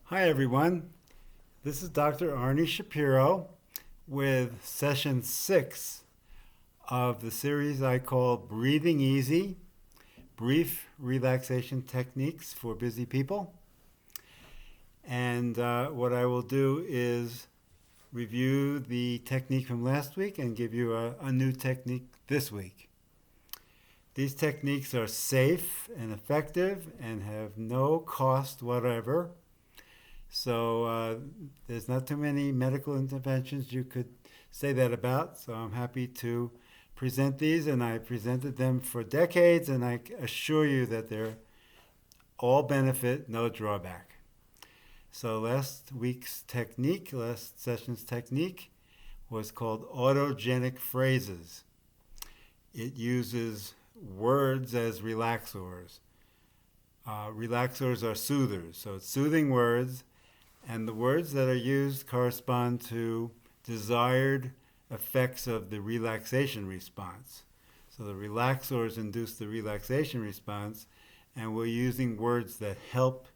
Hi, everyone. This is Dr. Arnie Shapiro with session 6 of the series I call Breathing Easy, Brief Relaxation Techniques for Busy People. And what I will do is review the technique from last week and give you a new technique this week. These techniques are safe and effective and have no cost whatever. So there's not too many medical interventions you could say that about. So I'm happy to present these, and I presented them for decades, and I assure you that they're all benefit, no drawback. So last session's technique was called autogenic phrases. It uses words as relaxors. Relaxors are soothers, so it's soothing words. And the words that are used correspond to desired effects of the relaxation response. So the relaxors induce the relaxation response, and we're using words that help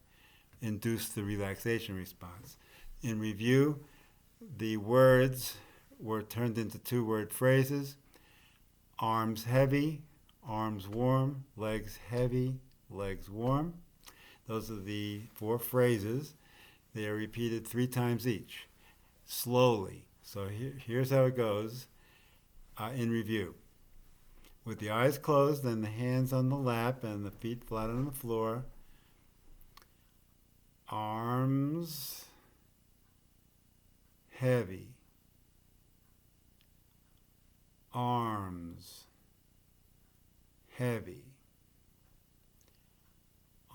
induce the relaxation response. In review, the words were turned into two-word phrases: arms heavy, arms warm, legs heavy, legs warm. Those are the four phrases. They are repeated 3 times each, slowly. So here's how it goes in review. With the eyes closed and the hands on the lap and the feet flat on the floor, arms heavy, arms heavy,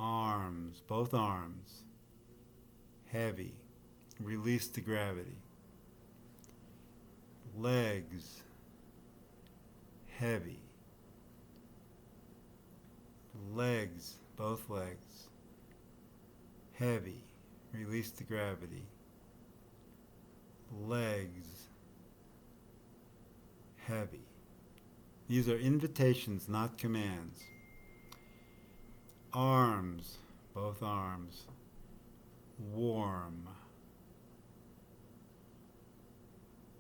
arms, both arms, heavy, release the gravity. Legs, heavy. Legs, both legs, heavy, release the gravity. Legs, heavy. These are invitations, not commands. Arms, both arms, warm.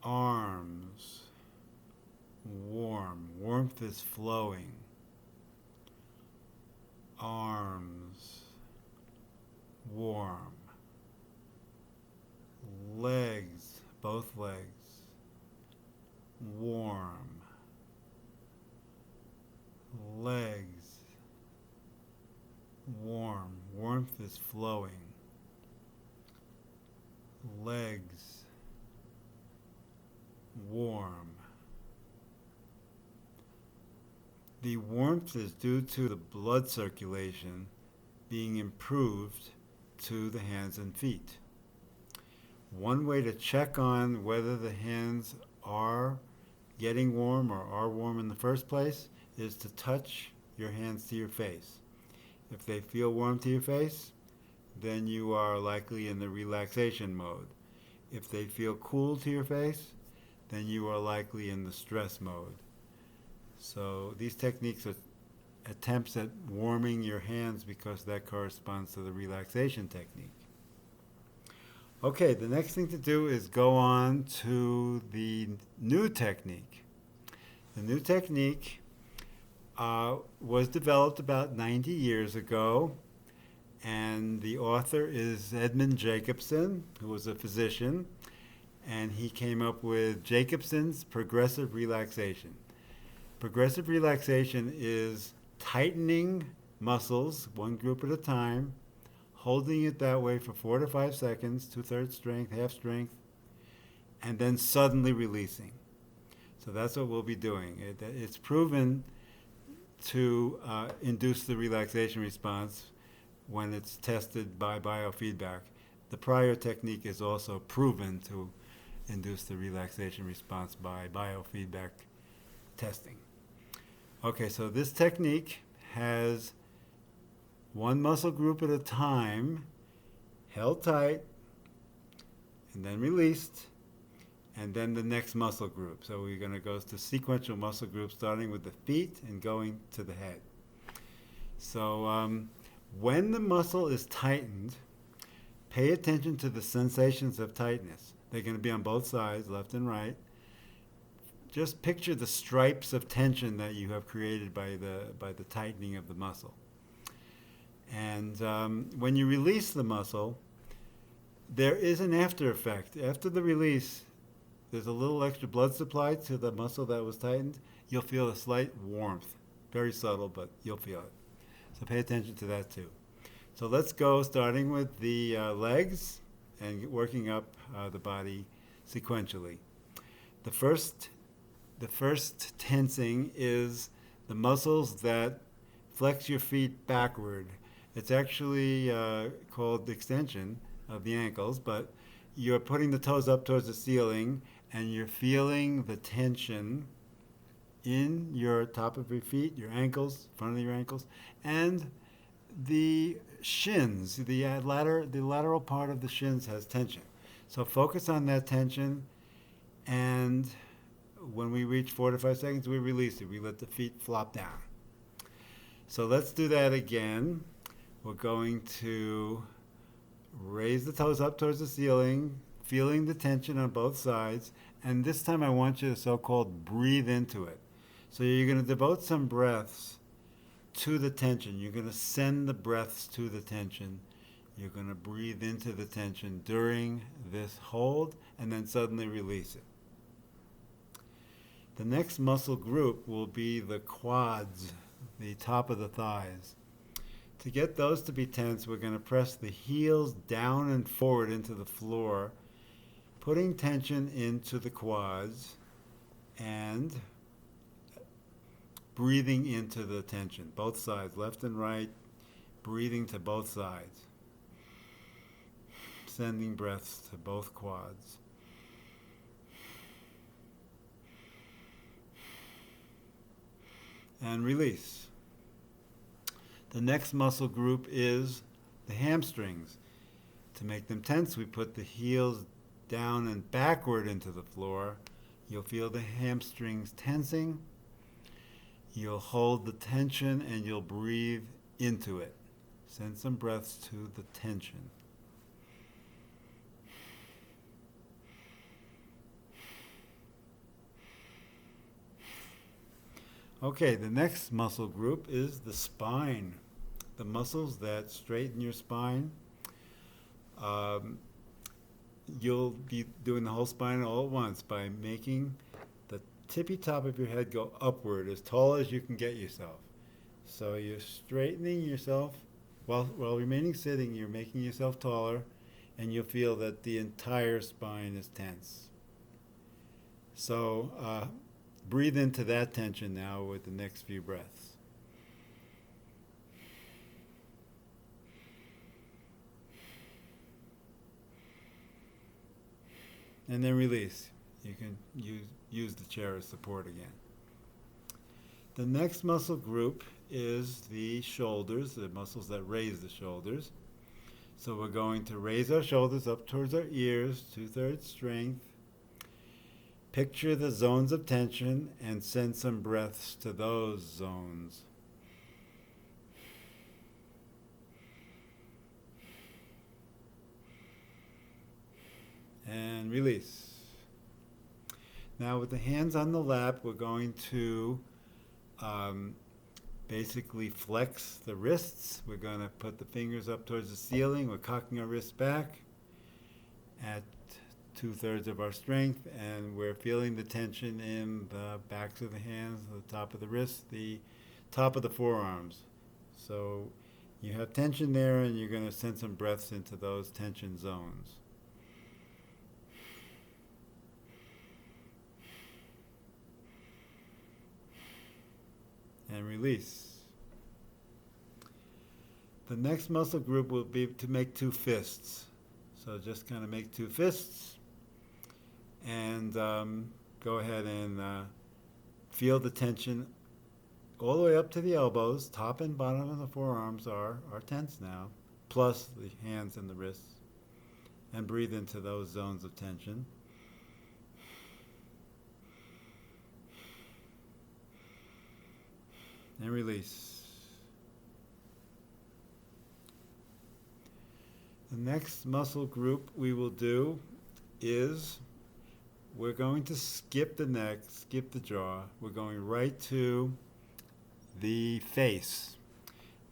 Arms, warm. Warmth is flowing. Arms, warm. Legs, both legs, warm. Legs, warm. Warmth is flowing. Legs, warm. The warmth is due to the blood circulation being improved to the hands and feet. One way to check on whether the hands are getting warm or are warm in the first place is to touch your hands to your face. If they feel warm to your face, then you are likely in the relaxation mode. If they feel cool to your face, then you are likely in the stress mode. So these techniques are attempts at warming your hands because that corresponds to the relaxation technique. Okay, the next thing to do is go on to the new technique. The new technique was developed about 90 years ago, and the author is Edmund Jacobson, who was a physician, and he came up with Jacobson's progressive relaxation. Progressive relaxation is tightening muscles, one group at a time, holding it that way for 4 to 5 seconds, 2/3 strength, half strength, and then suddenly releasing. So that's what we'll be doing. It's proven to induce the relaxation response when it's tested by biofeedback. The prior technique is also proven to induce the relaxation response by biofeedback testing. Okay, so this technique has one muscle group at a time, held tight, and then released, and then the next muscle group. So we're going to go to sequential muscle groups, starting with the feet and going to the head. So when the muscle is tightened, Pay attention to the sensations of tightness. They're going to be on both sides, left and right. Just picture the stripes of tension that you have created by the tightening of the muscle. And when you release the muscle, there is an after effect. After the release, there's a little extra blood supply to the muscle that was tightened. You'll feel a slight warmth. Very subtle, but you'll feel it. So pay attention to that too. So let's go, starting with the legs and working up the body sequentially. The first tensing is the muscles that flex your feet backward. It's actually called extension of the ankles, but you're putting the toes up towards the ceiling and you're feeling the tension in your top of your feet, your ankles, front of your ankles, and the shins, the lateral part of the shins has tension. So focus on that tension, and when we reach 4 to 5 seconds, we release it. We let the feet flop down. So let's do that again. We're going to raise the toes up towards the ceiling, feeling the tension on both sides, and this time I want you to so-called breathe into it. So you're going to devote some breaths to the tension. You're going to send the breaths to the tension. You're going to breathe into the tension during this hold and then suddenly release it. The next muscle group will be the quads, the top of the thighs. To get those to be tense, we're going to press the heels down and forward into the floor, putting tension into the quads and breathing into the tension, both sides, left and right, breathing to both sides, sending breaths to both quads. And release. The next muscle group is the hamstrings. To make them tense, we put the heels down and backward into the floor. You'll feel the hamstrings tensing. You'll hold the tension and you'll breathe into it. Send some breaths to the tension. Okay, the next muscle group is the spine. The muscles that straighten your spine. You'll be doing the whole spine all at once by making the tippy top of your head go upward as tall as you can get yourself. So you're straightening yourself while remaining sitting. You're making yourself taller, and you'll feel that the entire spine is tense. So breathe into that tension now with the next few breaths. And then release. You can use the chair as support again. The next muscle group is the shoulders, the muscles that raise the shoulders. So we're going to raise our shoulders up towards our ears, 2/3 strength. Picture the zones of tension and send some breaths to those zones. And release. Now with the hands on the lap, we're going to basically flex the wrists. We're going to put the fingers up towards the ceiling. We're cocking our wrists back at 2/3 of our strength, and we're feeling the tension in the backs of the hands, the top of the wrists, the top of the forearms. So you have tension there, and you're going to send some breaths into those tension zones. And release. The next muscle group will be to make 2 fists. So just kind of make 2 fists and go ahead and feel the tension all the way up to the elbows. Top and bottom of the forearms are tense now, plus the hands and the wrists. And breathe into those zones of tension. And release. The next muscle group we will do is we're going to skip the neck, skip the jaw. We're going right to the face.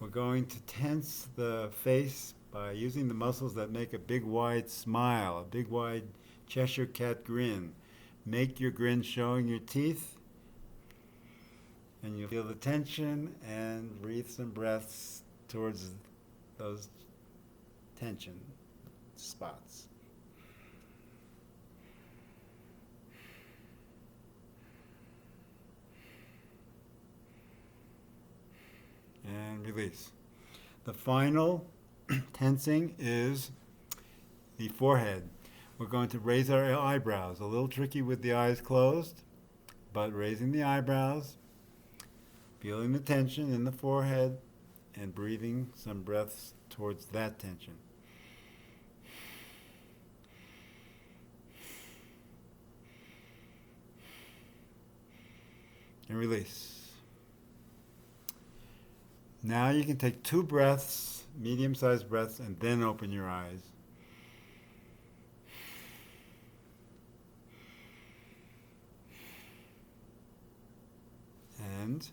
We're going to tense the face by using the muscles that make a big wide smile, a big wide Cheshire cat grin. Make your grin showing your teeth, and you'll feel the tension, and breathe some breaths towards those tension spots. And release. The final tensing is the forehead. We're going to raise our eyebrows. A little tricky with the eyes closed, but raising the eyebrows, feeling the tension in the forehead, and breathing some breaths towards that tension. And release. Now you can take 2 breaths, medium-sized breaths, and then open your eyes. And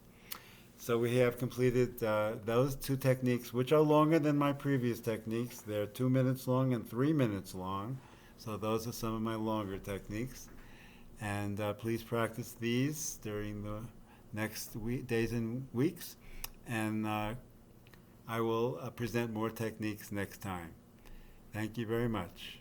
so we have completed those 2 techniques, which are longer than my previous techniques. They're 2 minutes long and 3 minutes long. So those are some of my longer techniques. And please practice these during the next days and weeks. And I will present more techniques next time. Thank you very much.